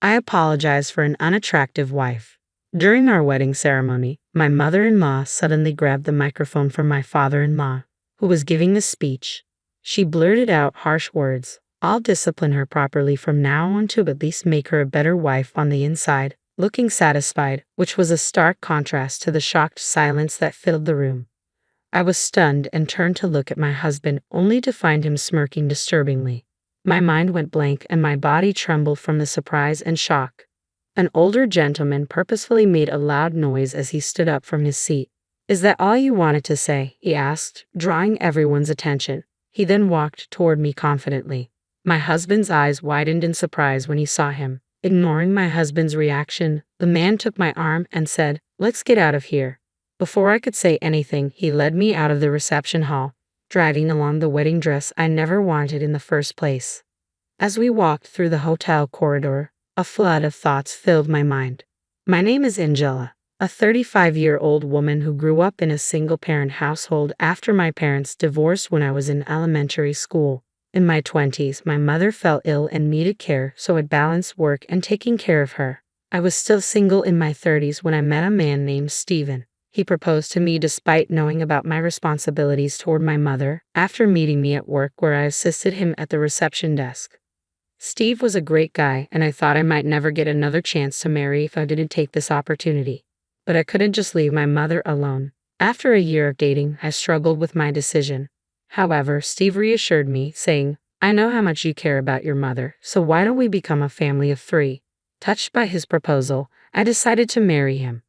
I apologized for an unattractive wife. During our wedding ceremony, my mother-in-law suddenly grabbed the microphone from my father-in-law, who was giving the speech. She blurted out harsh words. I'll discipline her properly from now on to at least make her a better wife on the inside, looking satisfied, which was a stark contrast to the shocked silence that filled the room. I was stunned and turned to look at my husband only to find him smirking disturbingly. My mind went blank and my body trembled from the surprise and shock. An older gentleman purposefully made a loud noise as he stood up from his seat. Is that all you wanted to say? He asked, drawing everyone's attention. He then walked toward me confidently. My husband's eyes widened in surprise when he saw him. Ignoring my husband's reaction, the man took my arm and said, "Let's get out of here." Before I could say anything, he led me out of the reception hall, dragging along the wedding dress I never wanted in the first place. As we walked through the hotel corridor, a flood of thoughts filled my mind. My name is Angela, a 35-year-old woman who grew up in a single-parent household after my parents divorced when I was in elementary school. In my 20s, my mother fell ill and needed care, so I balanced work and taking care of her. I was still single in my 30s when I met a man named Steven. He proposed to me despite knowing about my responsibilities toward my mother, after meeting me at work where I assisted him at the reception desk. Steve was a great guy, and I thought I might never get another chance to marry if I didn't take this opportunity. But I couldn't just leave my mother alone. After a year of dating, I struggled with my decision. However, Steve reassured me, saying, "I know how much you care about your mother, so why don't we become a family of 3? Touched by his proposal, I decided to marry him.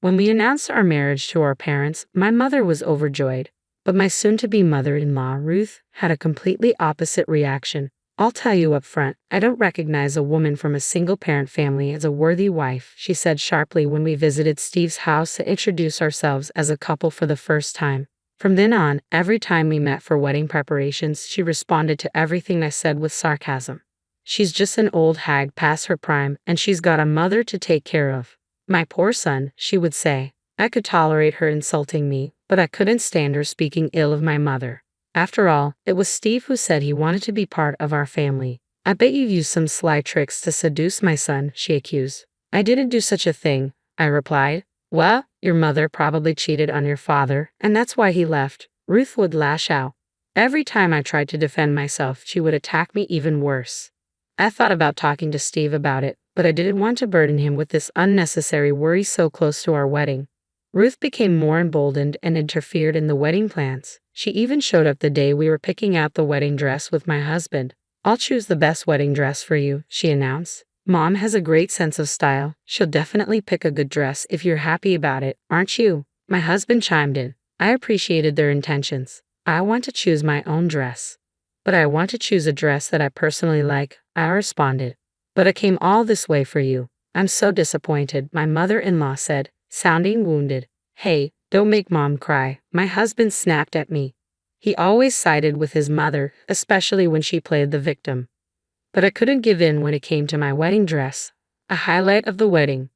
When we announced our marriage to our parents, my mother was overjoyed, but my soon-to-be mother-in-law, Ruth, had a completely opposite reaction. I'll tell you up front, I don't recognize a woman from a single-parent family as a worthy wife, she said sharply when we visited Steve's house to introduce ourselves as a couple for the first time. From then on, every time we met for wedding preparations, she responded to everything I said with sarcasm. She's just an old hag past her prime, and she's got a mother to take care of. My poor son, she would say. I could tolerate her insulting me, but I couldn't stand her speaking ill of my mother. After all, it was Steve who said he wanted to be part of our family. I bet you used some sly tricks to seduce my son, she accused. I didn't do such a thing, I replied. Well, your mother probably cheated on your father, and that's why he left. Ruth would lash out. Every time I tried to defend myself, she would attack me even worse. I thought about talking to Steve about it, but I didn't want to burden him with this unnecessary worry so close to our wedding. Ruth became more emboldened and interfered in the wedding plans. She even showed up the day we were picking out the wedding dress with my husband. I'll choose the best wedding dress for you, she announced. Mom has a great sense of style. She'll definitely pick a good dress if you're happy about it, aren't you? My husband chimed in. I appreciated their intentions. I want to choose my own dress. But I want to choose a dress that I personally like, I responded. But I came all this way for you. I'm so disappointed, my mother-in-law said, sounding wounded. Hey, don't make Mom cry, my husband snapped at me. He always sided with his mother, especially when she played the victim. But I couldn't give in when it came to my wedding dress, a highlight of the wedding.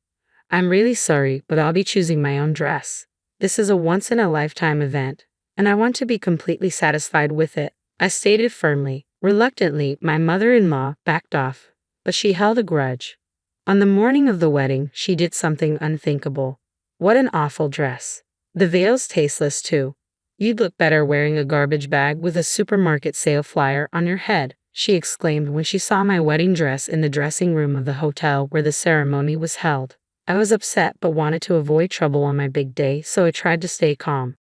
I'm really sorry, but I'll be choosing my own dress. This is a once-in-a-lifetime event, and I want to be completely satisfied with it, I stated firmly. Reluctantly, my mother-in-law backed off, but she held a grudge. On the morning of the wedding, she did something unthinkable. What an awful dress. The veil's tasteless too. You'd look better wearing a garbage bag with a supermarket sale flyer on your head, she exclaimed when she saw my wedding dress in the dressing room of the hotel where the ceremony was held. I was upset but wanted to avoid trouble on my big day, so I tried to stay calm.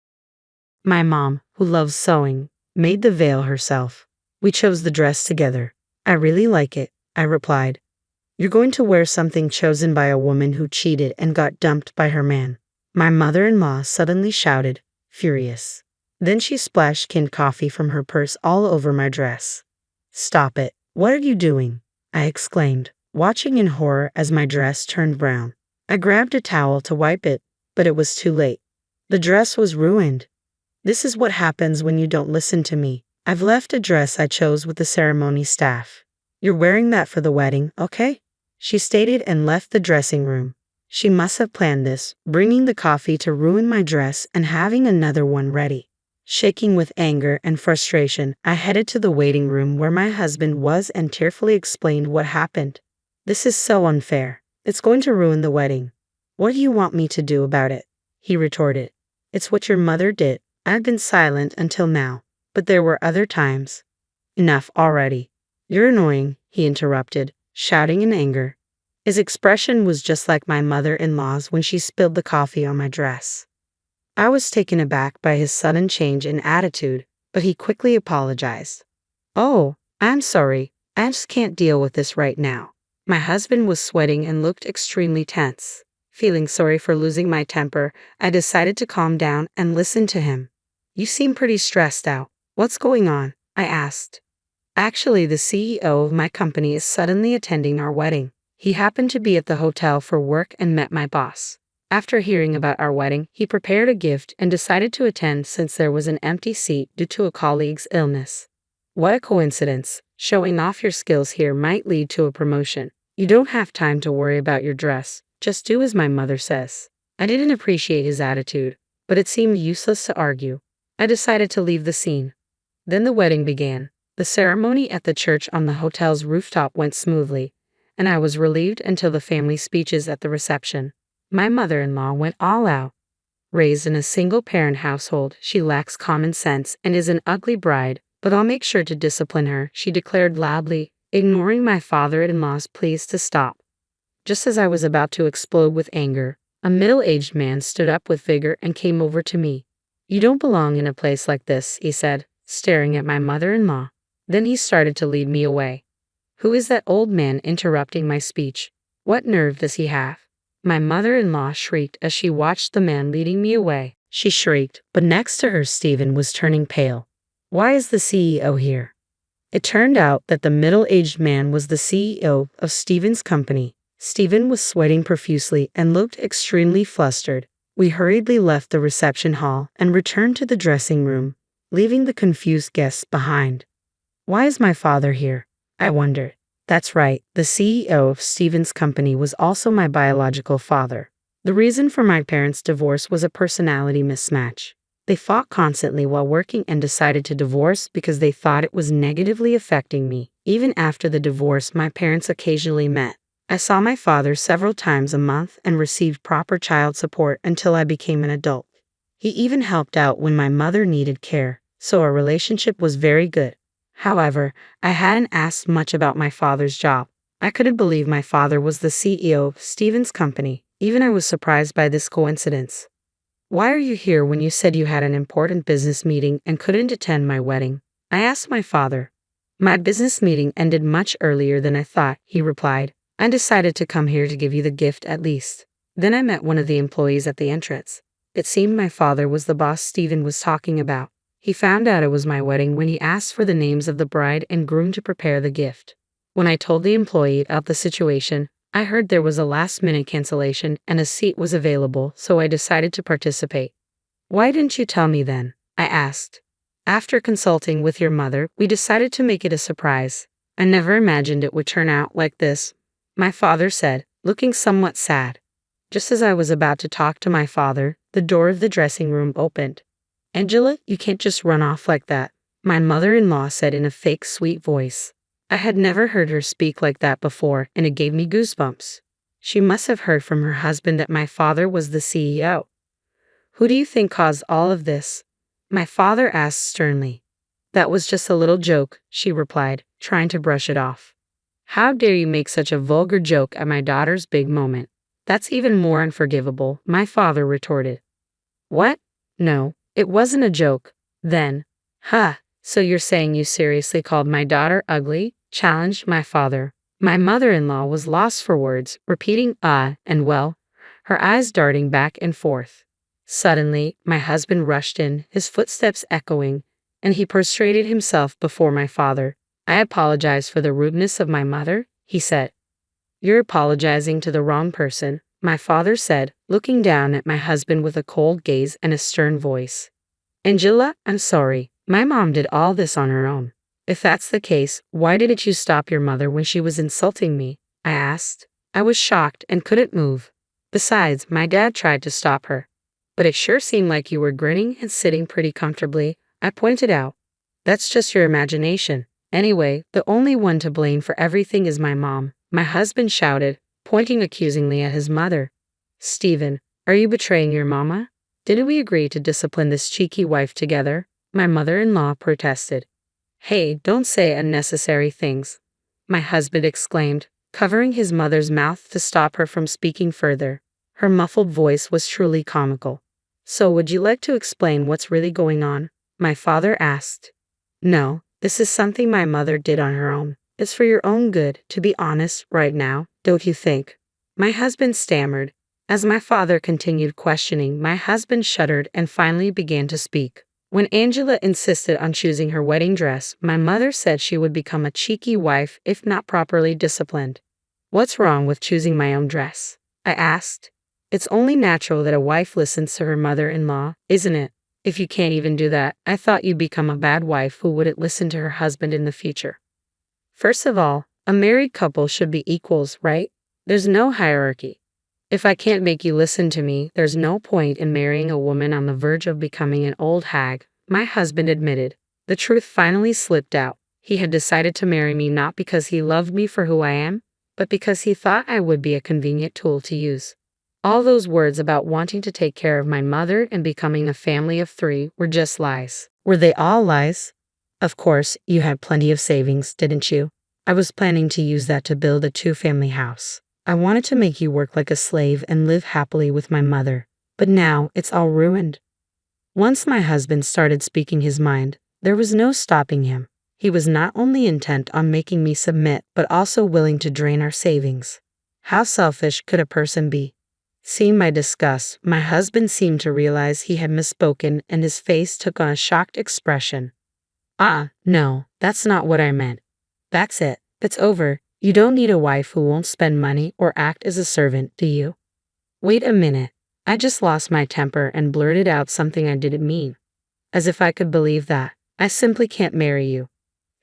My mom, who loves sewing, made the veil herself. We chose the dress together. I really like it, I replied. You're going to wear something chosen by a woman who cheated and got dumped by her man. My mother-in-law suddenly shouted, furious. Then she splashed canned coffee from her purse all over my dress. Stop it. What are you doing? I exclaimed, watching in horror as my dress turned brown. I grabbed a towel to wipe it, but it was too late. The dress was ruined. This is what happens when you don't listen to me. I've left a dress I chose with the ceremony staff. You're wearing that for the wedding, okay? She stated and left the dressing room. She must have planned this, bringing the coffee to ruin my dress and having another one ready. Shaking with anger and frustration, I headed to the waiting room where my husband was and tearfully explained what happened. This is so unfair. It's going to ruin the wedding. What do you want me to do about it? He retorted. It's what your mother did. I've been silent until now, but there were other times. Enough already. You're annoying, he interrupted, shouting in anger. His expression was just like my mother-in-law's when she spilled the coffee on my dress. I was taken aback by his sudden change in attitude, but he quickly apologized. Oh, I'm sorry. I just can't deal with this right now. My husband was sweating and looked extremely tense. Feeling sorry for losing my temper, I decided to calm down and listen to him. You seem pretty stressed out. What's going on? I asked. Actually, the CEO of my company is suddenly attending our wedding. He happened to be at the hotel for work and met my boss. After hearing about our wedding, he prepared a gift and decided to attend since there was an empty seat due to a colleague's illness. What a coincidence. Showing off your skills here might lead to a promotion. You don't have time to worry about your dress. Just do as my mother says. I didn't appreciate his attitude, but it seemed useless to argue. I decided to leave the scene. Then the wedding began. The ceremony at the church on the hotel's rooftop went smoothly, and I was relieved until the family speeches at the reception. My mother-in-law went all out. Raised in a single-parent household, she lacks common sense and is an ugly bride, but I'll make sure to discipline her, she declared loudly, ignoring my father-in-law's pleas to stop. Just as I was about to explode with anger, a middle-aged man stood up with vigor and came over to me. You don't belong in a place like this, he said, staring at my mother-in-law. Then he started to lead me away. Who is that old man interrupting my speech? What nerve does he have? My mother-in-law shrieked as she watched the man leading me away. She shrieked, but next to her Stephen was turning pale. Why is the CEO here? It turned out that the middle-aged man was the CEO of Stephen's company. Stephen was sweating profusely and looked extremely flustered. We hurriedly left the reception hall and returned to the dressing room, leaving the confused guests behind. Why is my father here? I wondered. That's right, the CEO of Stephen's company was also my biological father. The reason for my parents' divorce was a personality mismatch. They fought constantly while working and decided to divorce because they thought it was negatively affecting me. Even after the divorce, my parents occasionally met. I saw my father several times a month and received proper child support until I became an adult. He even helped out when my mother needed care, so our relationship was very good. However, I hadn't asked much about my father's job. I couldn't believe my father was the CEO of Stephen's company. Even I was surprised by this coincidence. Why are you here when you said you had an important business meeting and couldn't attend my wedding? I asked my father. My business meeting ended much earlier than I thought, he replied. I decided to come here to give you the gift at least. Then I met one of the employees at the entrance. It seemed my father was the boss Stephen was talking about. He found out it was my wedding when he asked for the names of the bride and groom to prepare the gift. When I told the employee of the situation, I heard there was a last-minute cancellation and a seat was available, so I decided to participate. Why didn't you tell me then? I asked. After consulting with your mother, we decided to make it a surprise. I never imagined it would turn out like this, my father said, looking somewhat sad. Just as I was about to talk to my father, the door of the dressing room opened. Angela, you can't just run off like that, my mother-in-law said in a fake sweet voice. I had never heard her speak like that before, and it gave me goosebumps. She must have heard from her husband that my father was the CEO. Who do you think caused all of this? My father asked sternly. That was just a little joke, she replied, trying to brush it off. How dare you make such a vulgar joke at my daughter's big moment? That's even more unforgivable, my father retorted. What? No, it wasn't a joke. Then, so you're saying you seriously called my daughter ugly? Challenged my father. My mother-in-law was lost for words, repeating and well, her eyes darting back and forth. Suddenly, my husband rushed in, his footsteps echoing, and he prostrated himself before my father. I apologize for the rudeness of my mother, he said. You're apologizing to the wrong person, my father said, looking down at my husband with a cold gaze and a stern voice. Angela, I'm sorry. My mom did all this on her own. If that's the case, why didn't you stop your mother when she was insulting me? I asked. I was shocked and couldn't move. Besides, my dad tried to stop her. But it sure seemed like you were grinning and sitting pretty comfortably, I pointed out. That's just your imagination. Anyway, the only one to blame for everything is my mom. my husband shouted, pointing accusingly at his mother. Stephen, are you betraying your mama? Didn't we agree to discipline this cheeky wife together? My mother-in-law protested. Hey, don't say unnecessary things, my husband exclaimed, covering his mother's mouth to stop her from speaking further. Her muffled voice was truly comical. So would you like to explain what's really going on? My father asked. No, this is something my mother did on her own. It's for your own good, to be honest, right now, don't you think? My husband stammered. As my father continued questioning, my husband shuddered and finally began to speak. When Angela insisted on choosing her wedding dress, my mother said she would become a cheeky wife if not properly disciplined. What's wrong with choosing my own dress? I asked. It's only natural that a wife listens to her mother-in-law, isn't it? If you can't even do that, I thought you'd become a bad wife who wouldn't listen to her husband in the future. First of all, a married couple should be equals, right? There's no hierarchy. If I can't make you listen to me, there's no point in marrying a woman on the verge of becoming an old hag, my husband admitted. The truth finally slipped out. He had decided to marry me not because he loved me for who I am, but because he thought I would be a convenient tool to use. All those words about wanting to take care of my mother and becoming a family of 3 were just lies. Were they all lies? Of course, you had plenty of savings, didn't you? I was planning to use that to build a 2-family house. I wanted to make you work like a slave and live happily with my mother, but now it's all ruined. Once my husband started speaking his mind, there was no stopping him. He was not only intent on making me submit, but also willing to drain our savings. How selfish could a person be? Seeing my disgust, my husband seemed to realize he had misspoken and his face took on a shocked expression. No, that's not what I meant. That's it. It's over. You don't need a wife who won't spend money or act as a servant, do you? Wait a minute. I just lost my temper and blurted out something I didn't mean. As if I could believe that. I simply can't marry you.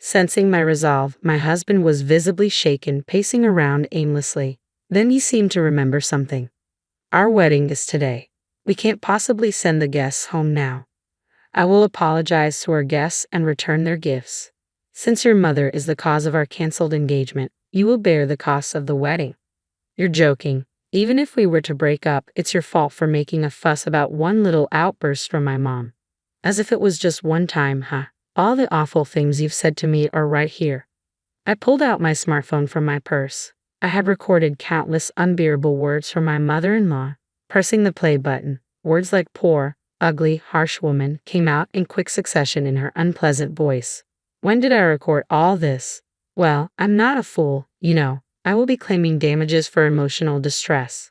Sensing my resolve, my husband was visibly shaken, pacing around aimlessly. Then he seemed to remember something. Our wedding is today. We can't possibly send the guests home now. I will apologize to our guests and return their gifts. Since your mother is the cause of our canceled engagement, you will bear the costs of the wedding. You're joking. Even if we were to break up, it's your fault for making a fuss about one little outburst from my mom. As if it was just one time, huh? All the awful things you've said to me are right here. I pulled out my smartphone from my purse. I had recorded countless unbearable words from my mother-in-law. Pressing the play button, words like poor, ugly, harsh woman came out in quick succession in her unpleasant voice. When did I record all this? Well, I'm not a fool, you know. I will be claiming damages for emotional distress.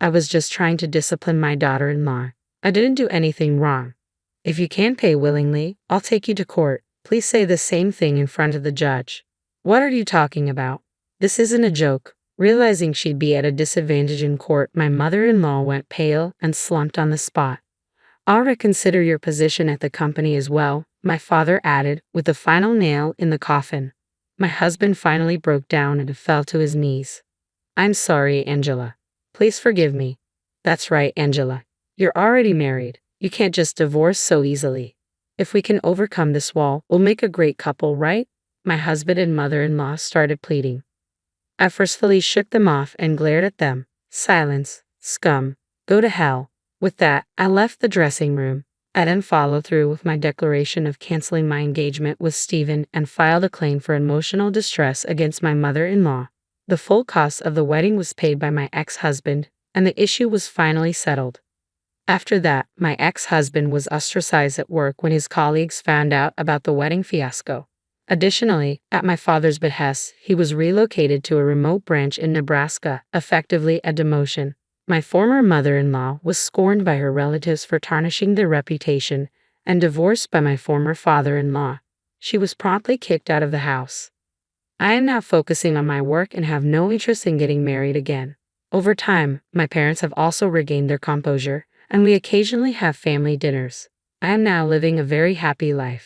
I was just trying to discipline my daughter-in-law. I didn't do anything wrong. If you can't pay willingly, I'll take you to court. Please say the same thing in front of the judge. What are you talking about? This isn't a joke. Realizing she'd be at a disadvantage in court, my mother-in-law went pale and slumped on the spot. I'll reconsider your position at the company as well, my father added, with the final nail in the coffin. My husband finally broke down and fell to his knees. I'm sorry, Angela. Please forgive me. That's right, Angela. You're already married. You can't just divorce so easily. If we can overcome this wall, we'll make a great couple, right? My husband and mother-in-law started pleading. I forcefully shook them off and glared at them. Silence. Scum. Go to hell. With that, I left the dressing room. I then followed through with my declaration of canceling my engagement with Stephen and filed a claim for emotional distress against my mother-in-law. The full cost of the wedding was paid by my ex-husband, and the issue was finally settled. After that, my ex-husband was ostracized at work when his colleagues found out about the wedding fiasco. Additionally, at my father's behest, he was relocated to a remote branch in Nebraska, effectively a demotion. My former mother-in-law was scorned by her relatives for tarnishing their reputation and divorced by my former father-in-law. She was promptly kicked out of the house. I am now focusing on my work and have no interest in getting married again. Over time, my parents have also regained their composure, and we occasionally have family dinners. I am now living a very happy life.